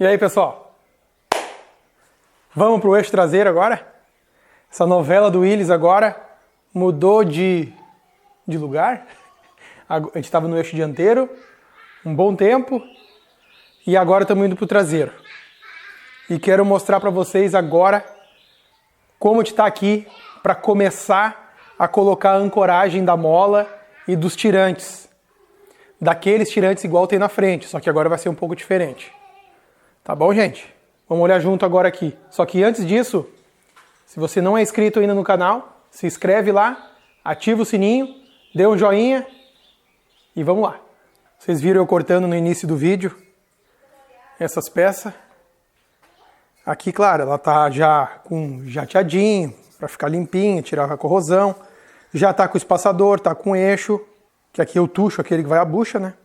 E aí, pessoal? Vamos pro eixo traseiro agora? Essa novela do Willys agora mudou de lugar. A gente estava no eixo dianteiro um bom tempo e agora estamos indo pro traseiro. E quero mostrar para vocês agora como a gente está aqui para começar a colocar a ancoragem da mola e dos tirantes. Daqueles tirantes igual tem na frente, só que agora vai ser um pouco diferente. Tá bom, gente? Vamos olhar junto agora aqui. Só que antes disso, se você não é inscrito ainda no canal, se inscreve lá, ativa o sininho, dê um joinha e vamos lá. Vocês viram eu cortando no início do vídeo essas peças. Aqui, claro, ela tá já com jateadinho, para ficar limpinha, tirar a corrosão. Já tá com o espaçador, tá com o eixo, que aqui é o tucho, aquele que vai à bucha, né?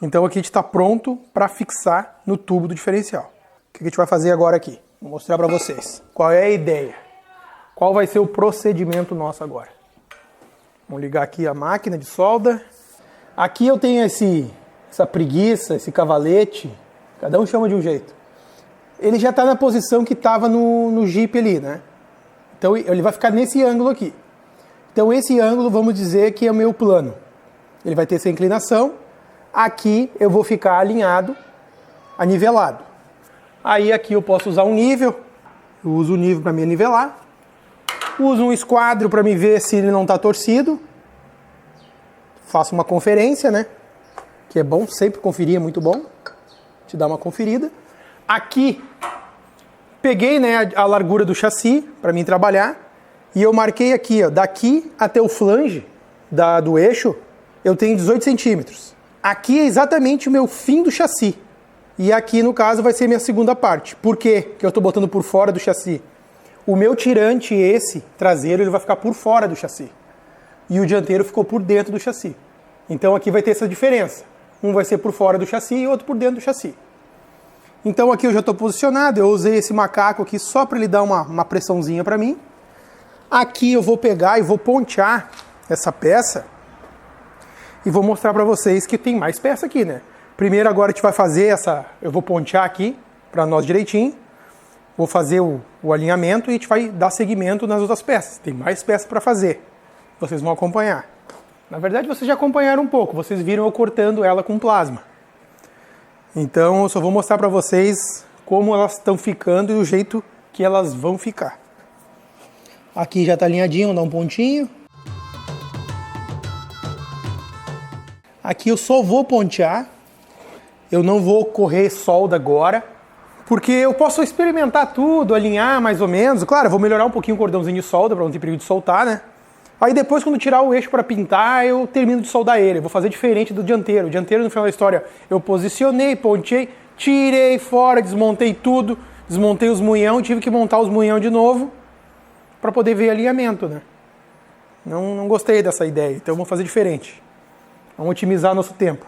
Então aqui a gente está pronto para fixar no tubo do diferencial. O que a gente vai fazer agora aqui? Vou mostrar para vocês. Qual é a ideia? Qual vai ser o procedimento nosso agora? Vamos ligar aqui a máquina de solda. Aqui eu tenho essa preguiça, esse cavalete, cada um chama de um jeito. Ele já está na posição que estava no Jeep ali, né? Então ele vai ficar nesse ângulo aqui. Então esse ângulo, vamos dizer que é o meu plano. Ele vai ter essa inclinação. Aqui eu vou ficar alinhado, anivelado. Aí aqui eu posso usar um nível. Eu uso o nível para me nivelar. Uso um esquadro para me ver se ele não está torcido. Faço uma conferência, né? Que é bom, sempre conferir é muito bom. Te dá uma conferida. Aqui, peguei, né, a largura do chassi para mim trabalhar. E eu marquei aqui, ó, daqui até o flange do eixo, eu tenho 18 centímetros. Aqui é exatamente o meu fim do chassi. E aqui, no caso, vai ser minha segunda parte. Por quê que eu estou botando por fora do chassi? O meu tirante, esse traseiro, ele vai ficar por fora do chassi. E o dianteiro ficou por dentro do chassi. Então aqui vai ter essa diferença. Um vai ser por fora do chassi e outro por dentro do chassi. Então aqui eu já estou posicionado. Eu usei esse macaco aqui só para ele dar uma pressãozinha para mim. Aqui eu vou pegar e vou pontear essa peça. E vou mostrar para vocês que tem mais peça aqui, né? Primeiro agora a gente vai fazer eu vou pontear aqui para nós direitinho. Vou fazer o alinhamento e a gente vai dar seguimento nas outras peças. Tem mais peça para fazer. Vocês vão acompanhar. Na verdade vocês já acompanharam um pouco. Vocês viram eu cortando ela com plasma. Então eu só vou mostrar para vocês como elas estão ficando e o jeito que elas vão ficar. Aqui já está alinhadinho, vou dar um pontinho. Aqui eu só vou pontear, eu não vou correr solda agora, porque eu posso experimentar tudo, alinhar mais ou menos. Claro, eu vou melhorar um pouquinho o cordãozinho de solda para não ter perigo de soltar, né? Aí depois, quando tirar o eixo para pintar, eu termino de soldar ele. Eu vou fazer diferente do dianteiro. O dianteiro, no final da história, eu posicionei, ponteei, tirei fora, desmontei tudo, desmontei os moinhão, tive que montar os moinhão de novo para poder ver alinhamento, né? Não gostei dessa ideia, então eu vou fazer diferente. Vamos otimizar nosso tempo.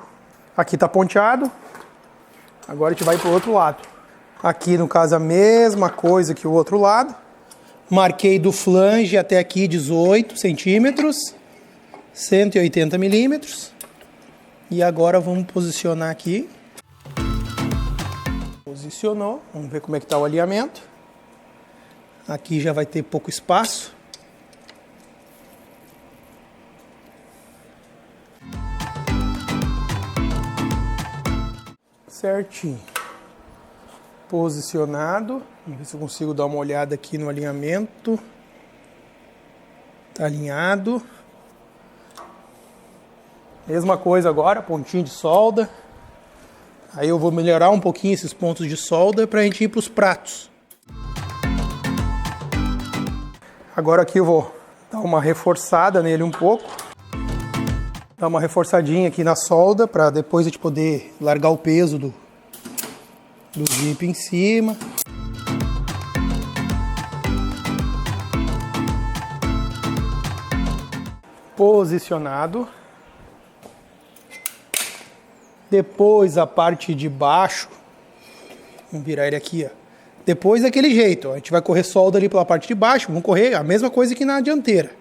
Aqui está ponteado. Agora a gente vai para o outro lado. Aqui, no caso, a mesma coisa que o outro lado. Marquei do flange até aqui 18 centímetros. 180 milímetros. E agora vamos posicionar aqui. Posicionou. Vamos ver como é que está o alinhamento. Aqui já vai ter pouco espaço. Certinho. Posicionado. Vamos ver se eu consigo dar uma olhada aqui no alinhamento. Tá alinhado. Mesma coisa agora, pontinho de solda. Aí eu vou melhorar um pouquinho esses pontos de solda para a gente ir para os pratos. Agora aqui eu vou dar uma reforçada nele um pouco. Dar uma reforçadinha aqui na solda para depois a gente poder largar o peso do Jeep em cima. Posicionado. Depois a parte de baixo. Vamos virar ele aqui, ó. Depois daquele jeito, ó. A gente vai correr solda ali pela parte de baixo. Vamos correr a mesma coisa que na dianteira.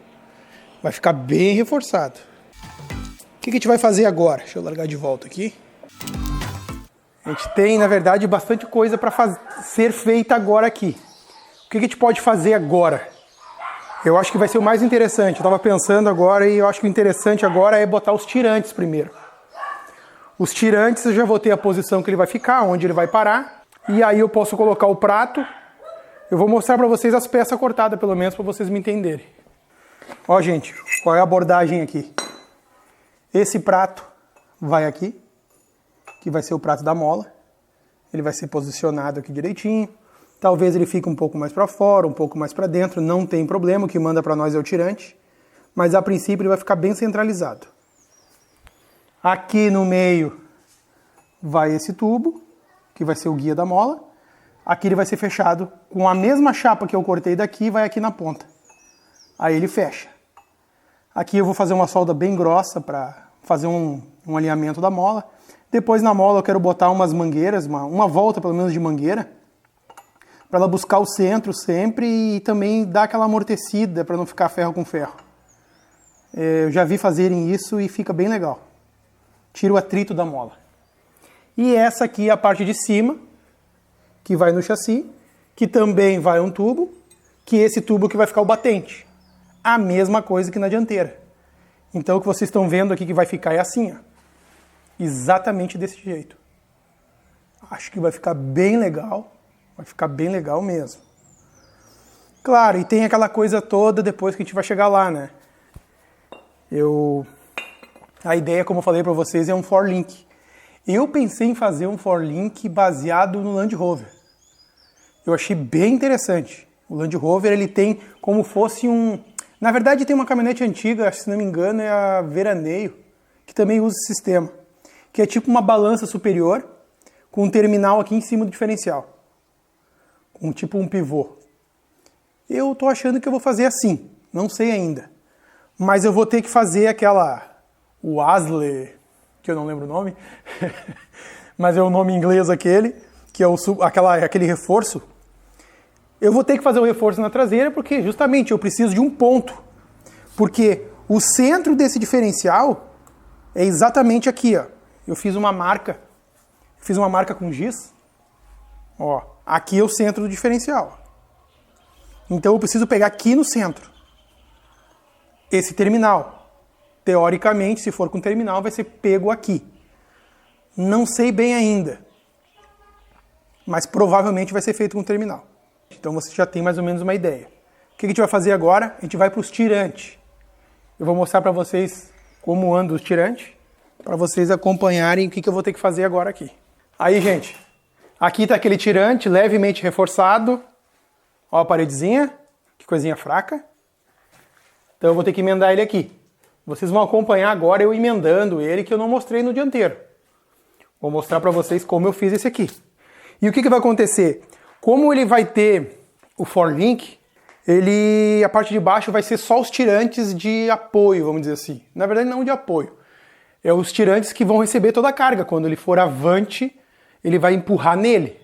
Vai ficar bem reforçado. O que a gente vai fazer agora? Deixa eu largar de volta aqui. A gente tem, na verdade, bastante coisa para ser feita agora aqui. O que a gente pode fazer agora? Eu acho que vai ser o mais interessante. Eu estava pensando agora e eu acho que o interessante agora é botar os tirantes primeiro. Os tirantes eu já vou ter a posição que ele vai ficar, onde ele vai parar. E aí eu posso colocar o prato. Eu vou mostrar para vocês as peças cortadas, pelo menos, para vocês me entenderem. Ó, gente, qual é a abordagem aqui? Esse prato vai aqui, que vai ser o prato da mola. Ele vai ser posicionado aqui direitinho. Talvez ele fique um pouco mais para fora, um pouco mais para dentro, não tem problema, o que manda para nós é o tirante. Mas a princípio ele vai ficar bem centralizado. Aqui no meio vai esse tubo, que vai ser o guia da mola. Aqui ele vai ser fechado com a mesma chapa que eu cortei daqui, vai aqui na ponta. Aí ele fecha. Aqui eu vou fazer uma solda bem grossa para fazer um alinhamento da mola. Depois na mola eu quero botar umas mangueiras, uma volta pelo menos de mangueira, para ela buscar o centro sempre e também dar aquela amortecida para não ficar ferro com ferro. Eu já vi fazerem isso e fica bem legal. Tira o atrito da mola. E essa aqui é a parte de cima, que vai no chassi, que também vai um tubo, que esse tubo que vai ficar o batente. A mesma coisa que na dianteira. Então o que vocês estão vendo aqui que vai ficar é assim, ó. Exatamente desse jeito. Acho que vai ficar bem legal. Vai ficar bem legal mesmo. Claro, e tem aquela coisa toda depois que a gente vai chegar lá, né? A ideia, como eu falei para vocês, é um forlink. Eu pensei em fazer um forlink baseado no Land Rover. Eu achei bem interessante. O Land Rover, ele tem como fosse um... Na verdade, tem uma caminhonete antiga, se não me engano, é a Veraneio, que também usa esse sistema. Que é tipo uma balança superior, com um terminal aqui em cima do diferencial. Com tipo um pivô. Eu tô achando que eu vou fazer assim, não sei ainda. Mas eu vou ter que fazer o Asle, que eu não lembro o nome, mas é o nome inglês aquele, que é aquele reforço. Eu vou ter que fazer o reforço na traseira porque justamente eu preciso de um ponto. Porque o centro desse diferencial é exatamente aqui, ó. Eu fiz uma marca com giz. Ó, aqui é o centro do diferencial. Então eu preciso pegar aqui no centro esse terminal. Teoricamente, se for com terminal, vai ser pego aqui. Não sei bem ainda, mas provavelmente vai ser feito com terminal. Então você já tem mais ou menos uma ideia. O que a gente vai fazer agora? A gente vai para os tirantes. Eu vou mostrar para vocês como anda os tirantes, para vocês acompanharem o que eu vou ter que fazer agora aqui. Aí, gente, aqui está aquele tirante levemente reforçado. Ó a paredezinha, que coisinha fraca. Então eu vou ter que emendar ele aqui. Vocês vão acompanhar agora eu emendando ele, que eu não mostrei no dianteiro. Vou mostrar para vocês como eu fiz esse aqui. E o que vai acontecer? Como ele vai ter o forlink, a parte de baixo vai ser só os tirantes de apoio, vamos dizer assim. Na verdade, não de apoio. É os tirantes que vão receber toda a carga. Quando ele for avante, ele vai empurrar nele.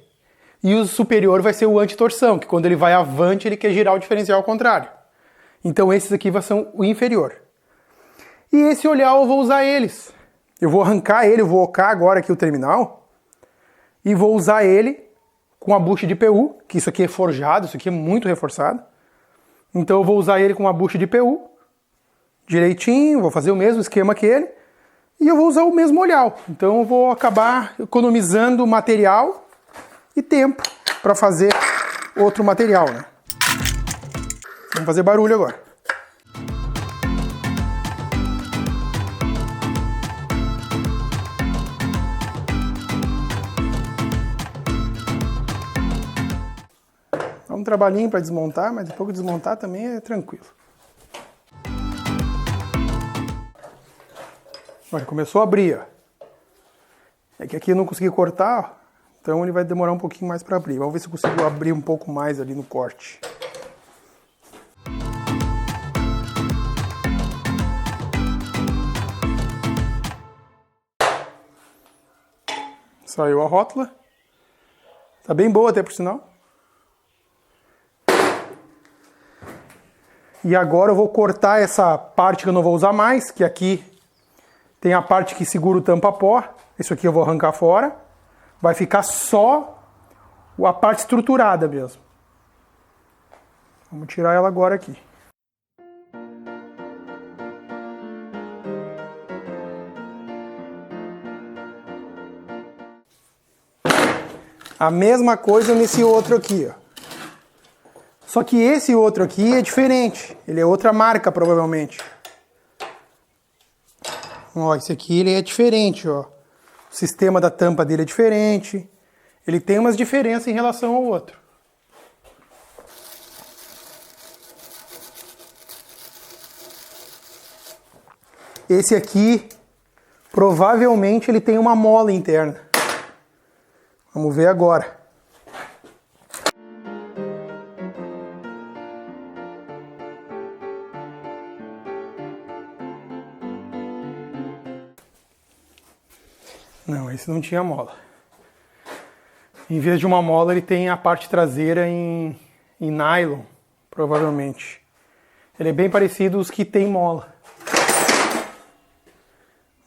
E o superior vai ser o anti-torção, que quando ele vai avante, ele quer girar o diferencial ao contrário. Então esses aqui são o inferior. E esse olhar eu vou usar eles. Eu vou arrancar ele, eu vou ocar agora aqui o terminal, e vou usar ele com a bucha de PU, que isso aqui é forjado, isso aqui é muito reforçado. Então eu vou usar ele com a bucha de PU, direitinho, vou fazer o mesmo esquema que ele, e eu vou usar o mesmo olhar. Então eu vou acabar economizando material e tempo para fazer outro material, né? Vamos fazer barulho agora. É um trabalhinho para desmontar, mas depois que desmontar também é tranquilo. Olha, começou a abrir, ó. É que aqui eu não consegui cortar, ó, então ele vai demorar um pouquinho mais para abrir. Vamos ver se eu consigo abrir um pouco mais ali no corte. Saiu a rótula. Tá bem boa até por sinal. E agora eu vou cortar essa parte que eu não vou usar mais, que aqui tem a parte que segura o tampa-pó. Isso aqui eu vou arrancar fora. Vai ficar só a parte estruturada mesmo. Vamos tirar ela agora aqui. A mesma coisa nesse outro aqui, ó. Só que esse outro aqui é diferente. Ele é outra marca, provavelmente. Ó, esse aqui ele é diferente, ó. O sistema da tampa dele é diferente. Ele tem umas diferenças em relação ao outro. Esse aqui, provavelmente ele tem uma mola interna. Vamos ver agora. Não, esse não tinha mola. Em vez de uma mola, ele tem a parte traseira em nylon, provavelmente. Ele é bem parecido aos que tem mola.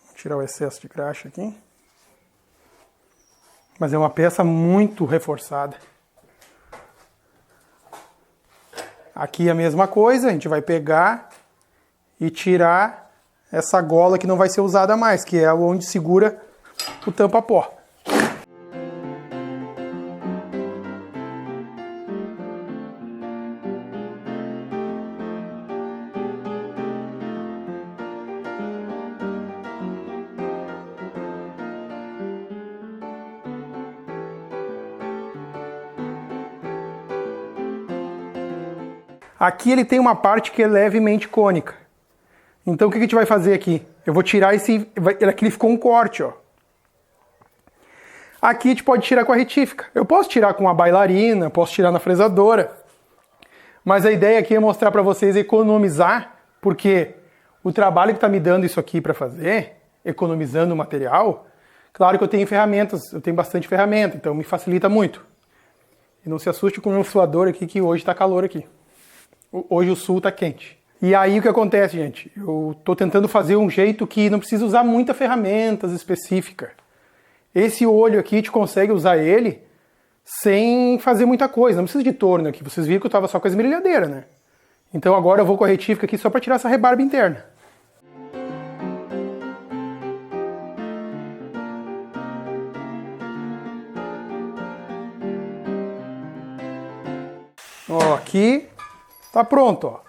Vou tirar o excesso de graxa aqui. Mas é uma peça muito reforçada. Aqui a mesma coisa, a gente vai pegar e tirar essa gola que não vai ser usada mais, que é onde segura o tampa-pó. Aqui ele tem uma parte que é levemente cônica. Então o que a gente vai fazer aqui? Eu vou tirar esse... Aqui ficou um corte, ó. Aqui a gente pode tirar com a retífica. Eu posso tirar com a bailarina, posso tirar na fresadora. Mas a ideia aqui é mostrar para vocês economizar, porque o trabalho que está me dando isso aqui para fazer, economizando o material, claro que eu tenho ferramentas, eu tenho bastante ferramenta, então me facilita muito. E não se assuste com o meu suador aqui, que hoje está calor aqui. Hoje o sul está quente. E aí o que acontece, gente? Eu estou tentando fazer um jeito que não precisa usar muita ferramentas específica. Esse olho aqui, a gente consegue usar ele sem fazer muita coisa. Não precisa de torno aqui. Vocês viram que eu estava só com a esmerilhadeira, né? Então agora eu vou com a retífica aqui só para tirar essa rebarba interna. Ó, aqui tá pronto, ó.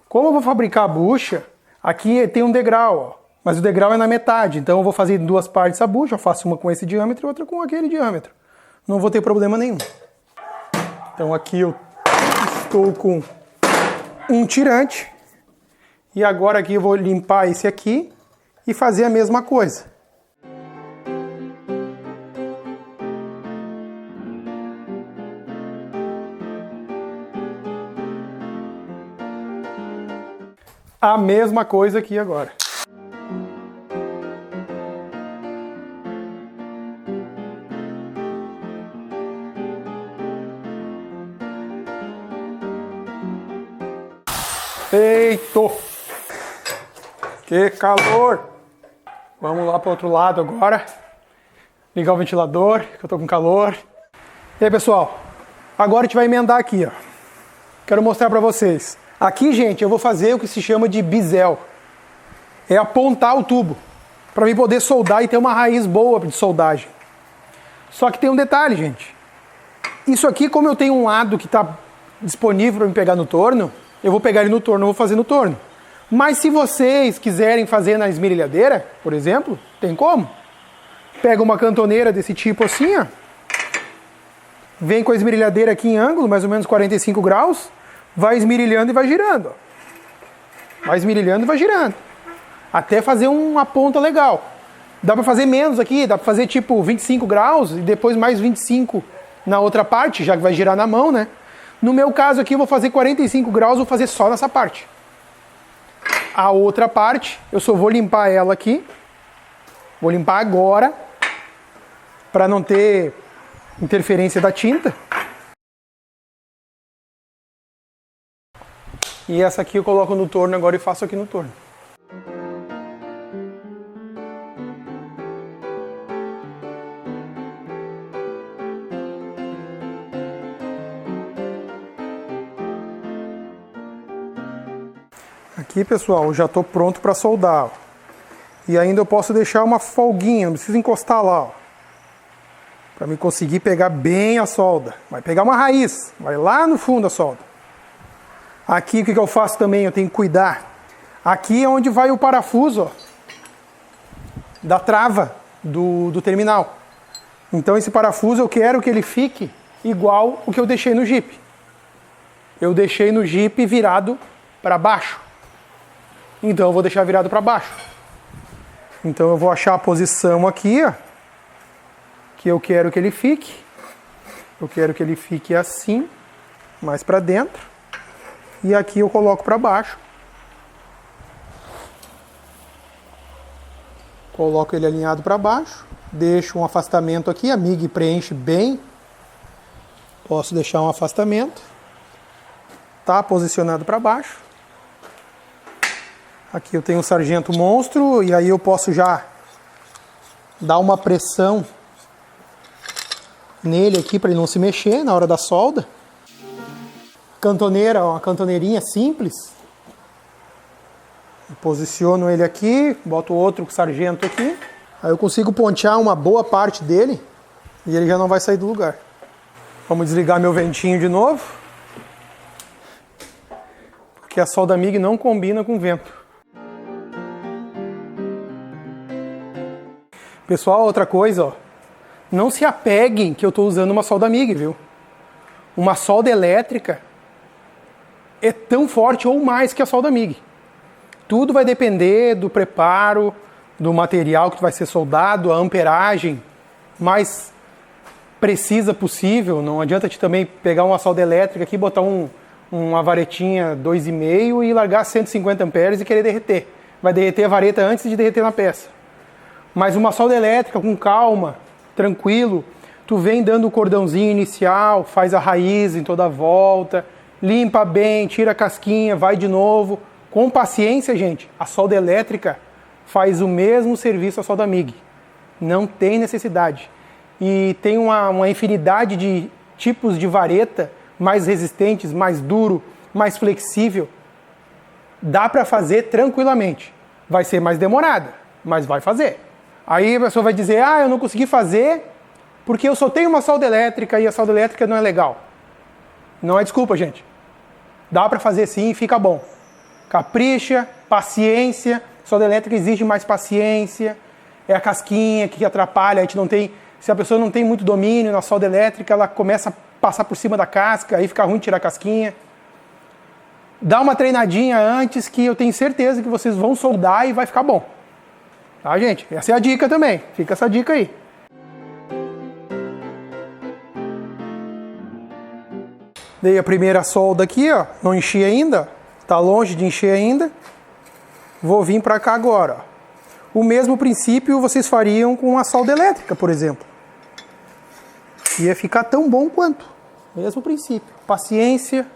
Como eu vou fabricar a bucha, aqui tem um degrau, ó. Mas o degrau é na metade, então eu vou fazer em duas partes a bucha. Eu faço uma com esse diâmetro e outra com aquele diâmetro. Não vou ter problema nenhum. Então aqui eu estou com um tirante. E agora aqui eu vou limpar esse aqui e fazer a mesma coisa. A mesma coisa aqui agora. Feito! Que calor! Vamos lá para o outro lado agora. Ligar o ventilador, que eu tô com calor. E aí, pessoal? Agora a gente vai emendar aqui, ó. Quero mostrar para vocês. Aqui, gente, eu vou fazer o que se chama de bisel. É apontar o tubo, para mim poder soldar e ter uma raiz boa de soldagem. Só que tem um detalhe, gente. Isso aqui, como eu tenho um lado que está disponível para me pegar no torno, eu vou pegar ele no torno, eu vou fazer no torno. Mas se vocês quiserem fazer na esmerilhadeira, por exemplo, tem como. Pega uma cantoneira desse tipo assim, ó. Vem com a esmerilhadeira aqui em ângulo, mais ou menos 45 graus. Vai esmerilhando e vai girando. Ó. Vai esmerilhando e vai girando. Até fazer uma ponta legal. Dá para fazer menos aqui, dá para fazer tipo 25 graus e depois mais 25 na outra parte, já que vai girar na mão, né? No meu caso aqui eu vou fazer 45 graus, vou fazer só nessa parte. A outra parte, eu só vou limpar ela aqui. Vou limpar agora, para não ter interferência da tinta. E essa aqui eu coloco no torno agora e faço aqui no torno. Aqui, pessoal, já estou pronto para soldar. Ó. E ainda eu posso deixar uma folguinha, não preciso encostar lá. Para me conseguir pegar bem a solda. Vai pegar uma raiz, vai lá no fundo a solda. Aqui o que eu faço também, eu tenho que cuidar. Aqui é onde vai o parafuso, ó, da trava do terminal. Então esse parafuso eu quero que ele fique igual o que eu deixei no Jeep. Eu deixei no Jeep virado para baixo. Então eu vou deixar virado para baixo. Então eu vou achar a posição aqui, ó, que eu quero que ele fique. Eu quero que ele fique assim, mais para dentro. E aqui eu coloco para baixo. Coloco ele alinhado para baixo. Deixo um afastamento aqui, a MIG preenche bem. Posso deixar um afastamento. Tá posicionado para baixo. Aqui eu tenho um sargento monstro e aí eu posso já dar uma pressão nele aqui para ele não se mexer na hora da solda. Cantoneira, uma cantoneirinha simples. Posiciono ele aqui, boto outro sargento aqui. Aí eu consigo pontear uma boa parte dele e ele já não vai sair do lugar. Vamos desligar meu ventinho de novo. Porque a solda MIG não combina com vento. Pessoal, outra coisa, ó. Não se apeguem que eu estou usando uma solda MIG, viu? Uma solda elétrica é tão forte ou mais que a solda MIG. Tudo vai depender do preparo, do material que vai ser soldado, a amperagem mais precisa possível. Não adianta te também pegar uma solda elétrica aqui, botar uma varetinha 2,5 e largar 150 amperes e querer derreter. Vai derreter a vareta antes de derreter na peça. Mas uma solda elétrica com calma, tranquilo, tu vem dando o cordãozinho inicial, faz a raiz em toda a volta, limpa bem, tira a casquinha, vai de novo. Com paciência, gente, a solda elétrica faz o mesmo serviço à solda MIG. Não tem necessidade. E tem uma infinidade de tipos de vareta mais resistentes, mais duro, mais flexível. Dá para fazer tranquilamente. Vai ser mais demorada, mas vai fazer. Aí a pessoa vai dizer, eu não consegui fazer porque eu só tenho uma solda elétrica e a solda elétrica não é legal. Não é desculpa, gente. Dá para fazer sim e fica bom. Capricha, paciência. Solda elétrica exige mais paciência. É a casquinha que atrapalha. A gente não tem, se a pessoa não tem muito domínio na solda elétrica, ela começa a passar por cima da casca, aí fica ruim tirar a casquinha. Dá uma treinadinha antes que eu tenho certeza que vocês vão soldar e vai ficar bom. Tá, gente? Essa é a dica também. Fica essa dica aí. Dei a primeira solda aqui, ó. Não enchi ainda. Tá longe de encher ainda. Vou vir para cá agora. Ó. O mesmo princípio vocês fariam com a solda elétrica, por exemplo. Ia ficar tão bom quanto. Mesmo princípio. Paciência.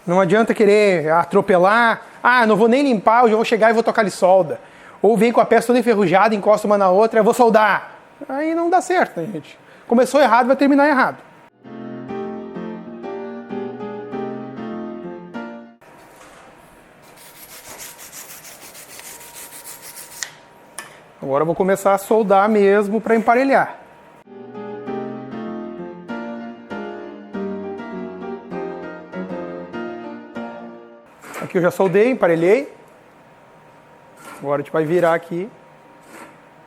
Não adianta querer atropelar. Não vou nem limpar, eu já vou chegar e vou tocar de solda. Ou vem com a peça toda enferrujada, encosta uma na outra, eu vou soldar. Aí não dá certo, né, gente? Começou errado, vai terminar errado. Agora eu vou começar a soldar mesmo para emparelhar. Aqui eu já soldei, emparelhei. Agora a gente vai virar aqui.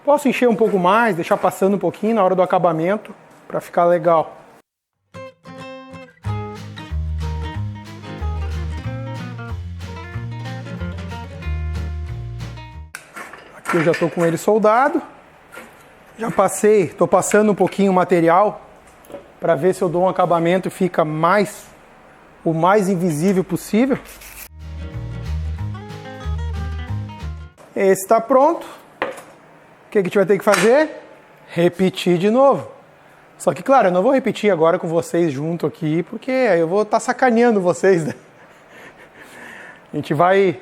Posso encher um pouco mais, deixar passando um pouquinho na hora do acabamento, para ficar legal. Aqui eu já estou com ele soldado. Já passei, estou passando um pouquinho o material, para ver se eu dou um acabamento e fica o mais invisível possível. Esse está pronto. O que a gente vai ter que fazer? Repetir de novo. Só que, claro, eu não vou repetir agora com vocês junto aqui, porque eu vou estar sacaneando vocês, né? A gente vai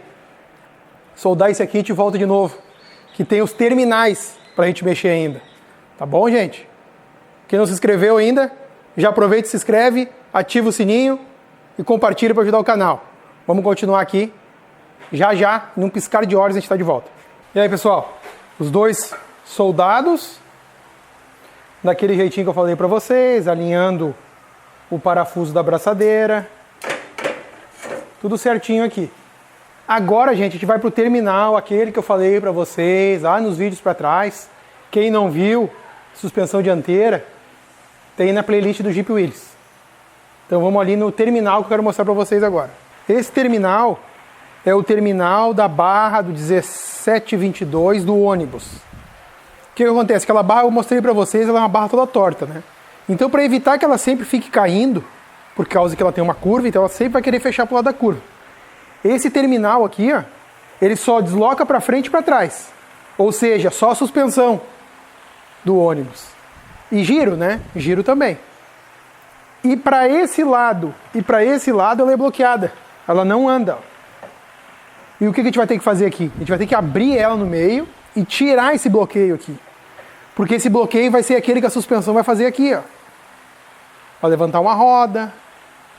soldar esse aqui e a gente volta de novo. Que tem os terminais para a gente mexer ainda. Tá bom, gente? Quem não se inscreveu ainda, já aproveita e se inscreve, ativa o sininho e compartilha para ajudar o canal. Vamos continuar aqui Já já, num piscar de olhos, a gente está de volta. E aí, pessoal, os dois soldados, daquele jeitinho que eu falei para vocês, alinhando o parafuso da abraçadeira, tudo certinho aqui. Agora, gente, a gente vai pro terminal, aquele que eu falei para vocês, lá nos vídeos para trás. Quem não viu, suspensão dianteira, tem na playlist do Jeep Willys. Então vamos ali no terminal que eu quero mostrar para vocês agora. Esse terminal é o terminal da barra do 1722 do ônibus. O que acontece? Aquela barra eu mostrei para vocês, ela é uma barra toda torta, né? Então, para evitar que ela sempre fique caindo, por causa que ela tem uma curva, então ela sempre vai querer fechar pro lado da curva. Esse terminal aqui, ó, ele só desloca para frente e para trás. Ou seja, só a suspensão do ônibus. E giro, né? Giro também. E para esse lado ela é bloqueada. Ela não anda. E o que a gente vai ter que fazer aqui? A gente vai ter que abrir ela no meio e tirar esse bloqueio aqui. Porque esse bloqueio vai ser aquele que a suspensão vai fazer aqui, ó. Vai levantar uma roda,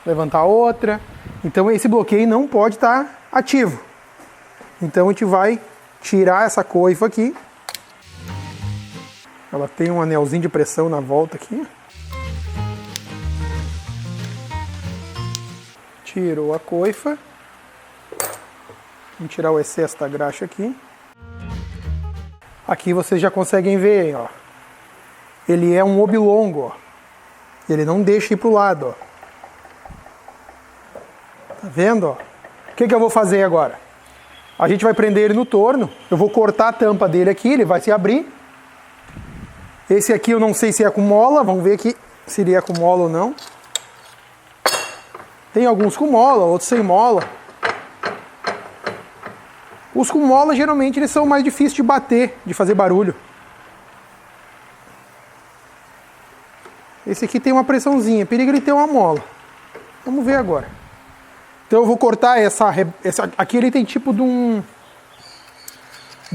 levantar outra. Então esse bloqueio não pode estar ativo. Então a gente vai tirar essa coifa aqui. Ela tem um anelzinho de pressão na volta aqui. Tirou a coifa. Vamos tirar o excesso da graxa aqui. Aqui vocês já conseguem ver, ó. Ele é um oblongo, ó. Ele não deixa ir pro lado, ó. Tá vendo, ó? O que eu vou fazer agora? A gente vai prender ele no torno. Eu vou cortar a tampa dele aqui, ele vai se abrir. Esse aqui eu não sei se é com mola, vamos ver aqui se ele é com mola ou não. Tem alguns com mola, outros sem mola. Os com mola, geralmente, eles são mais difíceis de bater, de fazer barulho. Esse aqui tem uma pressãozinha, perigo ele ter uma mola. Vamos ver agora. Então eu vou cortar essa aqui ele tem tipo de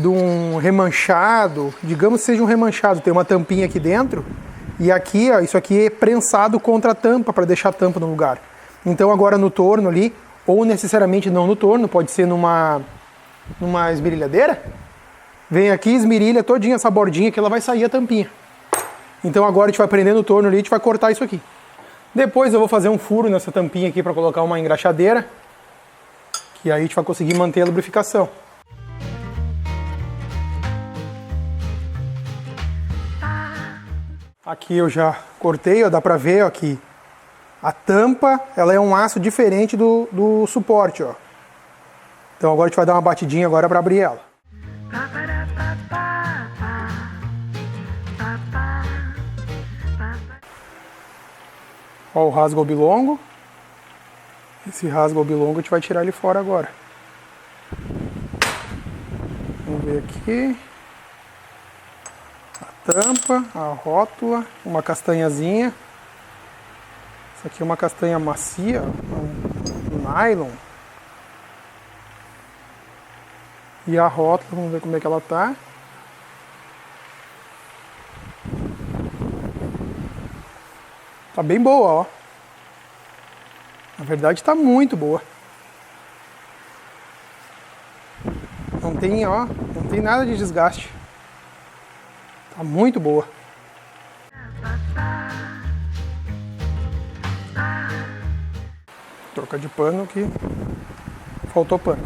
um remanchado, digamos que seja um remanchado, tem uma tampinha aqui dentro, e aqui, ó, isso aqui é prensado contra a tampa, para deixar a tampa no lugar. Então agora no torno ali, ou necessariamente não no torno, pode ser numa esmerilhadeira, vem aqui, esmerilha todinha essa bordinha que ela vai sair a tampinha. Então agora a gente vai prender no torno ali, a gente vai cortar isso aqui. Depois eu vou fazer um furo nessa tampinha aqui para colocar uma engraxadeira, que aí a gente vai conseguir manter a lubrificação. Aqui eu já cortei, ó, dá pra ver, ó, que a tampa, ela é um aço diferente do suporte, ó. Então agora a gente vai dar uma batidinha agora para abrir ela. Ó o rasgo oblongo. Esse rasgo oblongo a gente vai tirar ele fora agora. Vamos ver aqui. A tampa, a rótula, uma castanhazinha. Essa aqui é uma castanha macia, um nylon. E a rótula, vamos ver como é que ela tá. Tá bem boa, ó. Na verdade tá muito boa. Não tem, ó, não tem nada de desgaste. Tá muito boa. Troca de pano que faltou pano.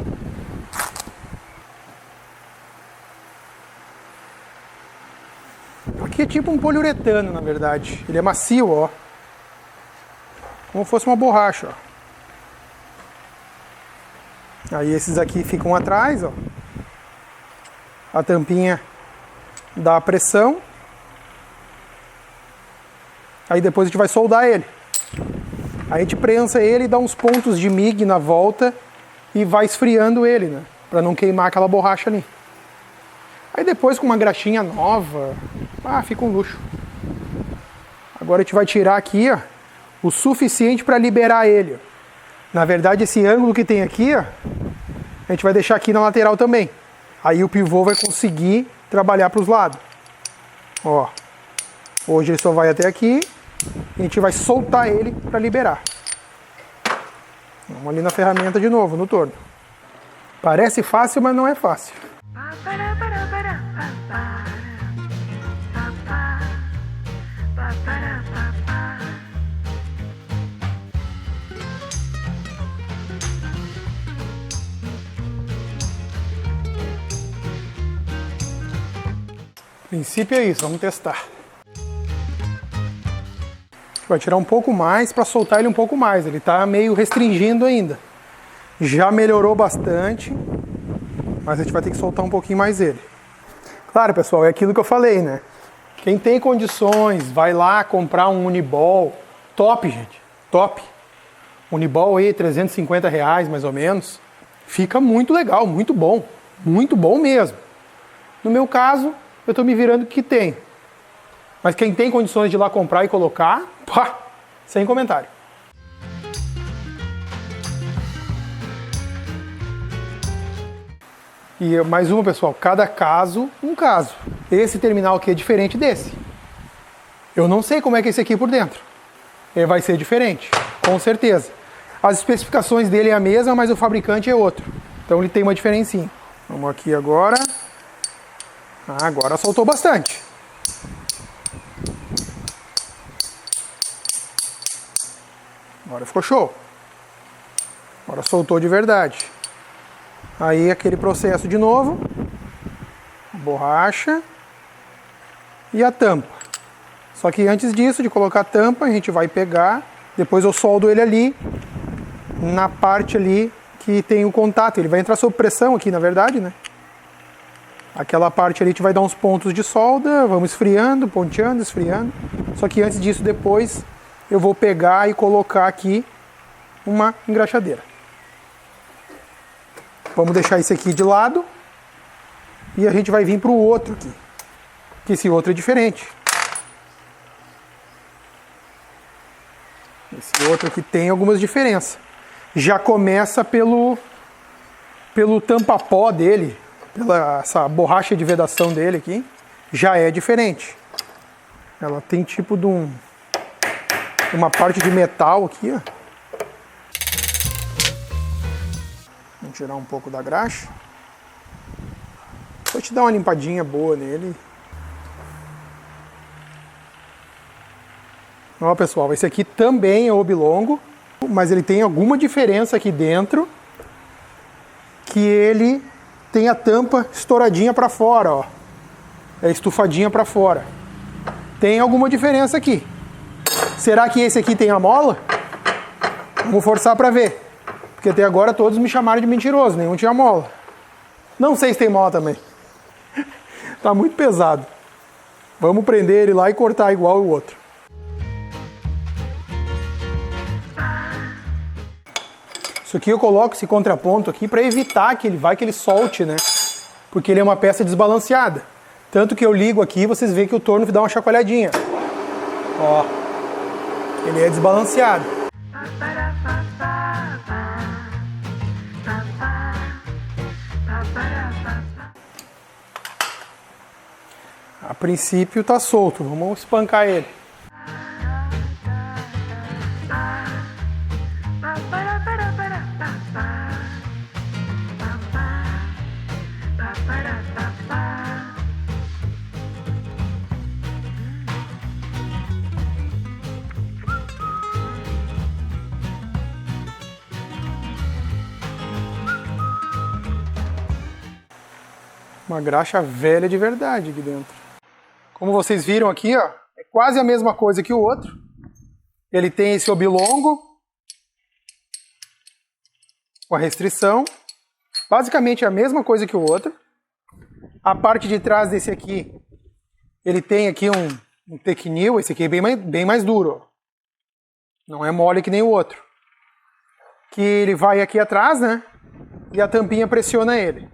Aqui é tipo um poliuretano, na verdade. Ele é macio, ó. Como se fosse uma borracha, ó. Aí esses aqui ficam atrás, ó. A tampinha dá a pressão. Aí depois a gente vai soldar ele. Aí a gente prensa ele e dá uns pontos de MIG na volta e vai esfriando ele, né? Pra não queimar aquela borracha ali. Aí depois com uma graxinha nova, fica um luxo. Agora a gente vai tirar aqui, ó, o suficiente para liberar ele. Na verdade esse ângulo que tem aqui, ó, a gente vai deixar aqui na lateral também. Aí o pivô vai conseguir trabalhar para os lados. Ó, hoje ele só vai até aqui. A gente vai soltar ele para liberar. Vamos ali na ferramenta de novo, no torno. Parece fácil, mas não é fácil. O princípio é isso, vamos testar. Vai tirar um pouco mais para soltar ele um pouco mais, ele está meio restringindo ainda. Já melhorou bastante, mas a gente vai ter que soltar um pouquinho mais ele. Claro, pessoal, é aquilo que eu falei, né? Quem tem condições, vai lá comprar um Uniball. Top, gente, top. Uniball aí, R$350 mais ou menos. Fica muito legal, muito bom mesmo. No meu caso, eu estou me virando que tem. Mas quem tem condições de ir lá comprar e colocar, pá, sem comentário. E mais uma, pessoal, cada caso, um caso. Esse terminal aqui é diferente desse. Eu não sei como é que é esse aqui por dentro. Ele vai ser diferente, com certeza. As especificações dele é a mesma, mas o fabricante é outro. Então ele tem uma diferencinha. Vamos aqui agora. Ah, agora soltou bastante. Agora ficou show. Agora soltou de verdade. Aí aquele processo de novo. A borracha. E a tampa. Só que antes disso, de colocar a tampa, a gente vai pegar. Depois eu soldo ele ali. Na parte ali que tem o contato. Ele vai entrar sob pressão aqui, na verdade, né? Aquela parte ali a gente vai dar uns pontos de solda. Vamos esfriando, ponteando, esfriando. Só que antes disso, depois, eu vou pegar e colocar aqui uma engraxadeira. Vamos deixar esse aqui de lado. E a gente vai vir para o outro aqui. Que esse outro é diferente. Esse outro aqui tem algumas diferenças. Já começa pelo tampa-pó dele. Pela essa borracha de vedação dele aqui. Já é diferente. Ela tem tipo de uma parte de metal aqui, ó. Vamos tirar um pouco da graxa. Vou te dar uma limpadinha boa nele. Ó, pessoal, esse aqui também é oblongo, mas ele tem alguma diferença aqui dentro, que ele tem a tampa estouradinha para fora, ó. É estufadinha para fora. Tem alguma diferença aqui. Será que esse aqui tem a mola? Vamos forçar para ver. Porque até agora todos me chamaram de mentiroso, nenhum tinha mola. Não sei se tem mola também. Tá muito pesado. Vamos prender ele lá e cortar igual o outro. Isso aqui eu coloco esse contraponto aqui para evitar que ele solte, né? Porque ele é uma peça desbalanceada. Tanto que eu ligo aqui, vocês veem que o torno dá uma chacoalhadinha. Ó, ele é desbalanceado. A princípio tá solto, vamos espancar ele. Uma graxa velha de verdade aqui dentro. Como vocês viram aqui, ó, é quase a mesma coisa que o outro. Ele tem esse oblongo com a restrição. Basicamente é a mesma coisa que o outro. A parte de trás desse aqui, ele tem aqui um tecnil. Esse aqui é bem mais duro. Ó. Não é mole que nem o outro. Que ele vai aqui atrás, né? E a tampinha pressiona ele.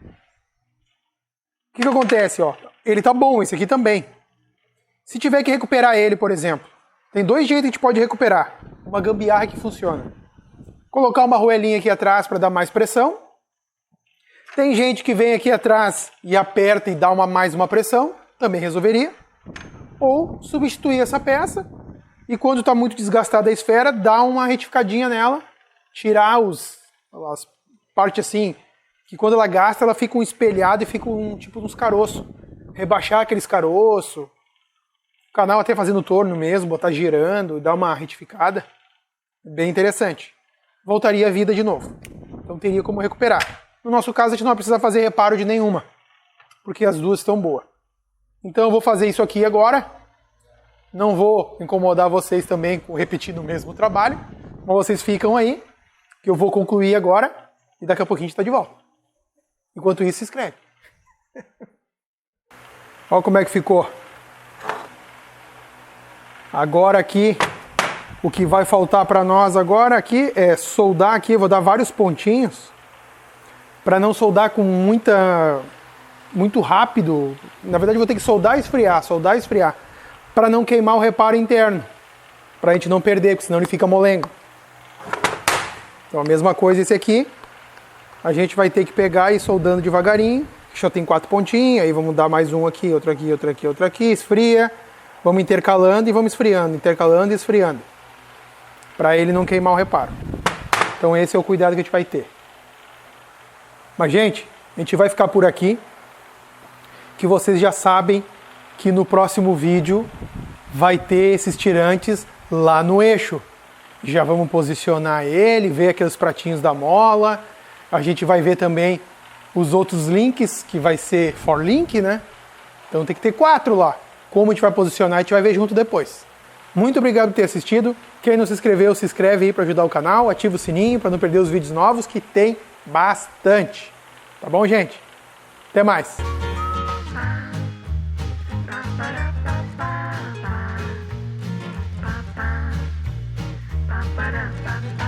O que acontece, ó? Ele tá bom, esse aqui também. Se tiver que recuperar ele, por exemplo, tem dois jeitos que a gente pode recuperar. Uma gambiarra que funciona. Colocar uma arruelinha aqui atrás para dar mais pressão. Tem gente que vem aqui atrás e aperta e dá mais uma pressão. Também resolveria. Ou substituir essa peça e quando está muito desgastada a esfera, dá uma retificadinha nela. Tirar as partes assim que quando ela gasta, ela fica um espelhado e fica tipo uns caroços. Rebaixar aqueles caroços. O canal até fazendo torno mesmo, botar girando, dar uma retificada. Bem interessante. Voltaria à vida de novo. Então teria como recuperar. No nosso caso, a gente não precisa fazer reparo de nenhuma, porque as duas estão boas. Então eu vou fazer isso aqui agora. Não vou incomodar vocês também com repetindo o mesmo trabalho, mas vocês ficam aí, que eu vou concluir agora, e daqui a pouquinho a gente está de volta. Enquanto isso, se inscreve. Olha como é que ficou. Agora aqui, o que vai faltar para nós agora aqui é soldar aqui, eu vou dar vários pontinhos, para não soldar com muito rápido. Na verdade, eu vou ter que soldar e esfriar, para não queimar o reparo interno, para a gente não perder, porque senão ele fica molengo. Então a mesma coisa esse aqui, a gente vai ter que pegar e ir soldando devagarinho. Já tem 4 pontinhos, aí vamos dar mais um aqui, outro aqui, outro aqui, outro aqui, esfria. Vamos intercalando e vamos esfriando, intercalando e esfriando, para ele não queimar o reparo. Então esse é o cuidado que a gente vai ter. Mas gente, a gente vai ficar por aqui, que vocês já sabem que no próximo vídeo vai ter esses tirantes lá no eixo. Já vamos posicionar ele, ver aqueles pratinhos da mola. A gente vai ver também os outros links, que vai ser for link, né? Então tem que ter 4 lá. Como a gente vai posicionar, a gente vai ver junto depois. Muito obrigado por ter assistido. Quem não se inscreveu, se inscreve aí para ajudar o canal. Ativa o sininho para não perder os vídeos novos, que tem bastante. Tá bom, gente? Até mais. Ba-ba-da-ba.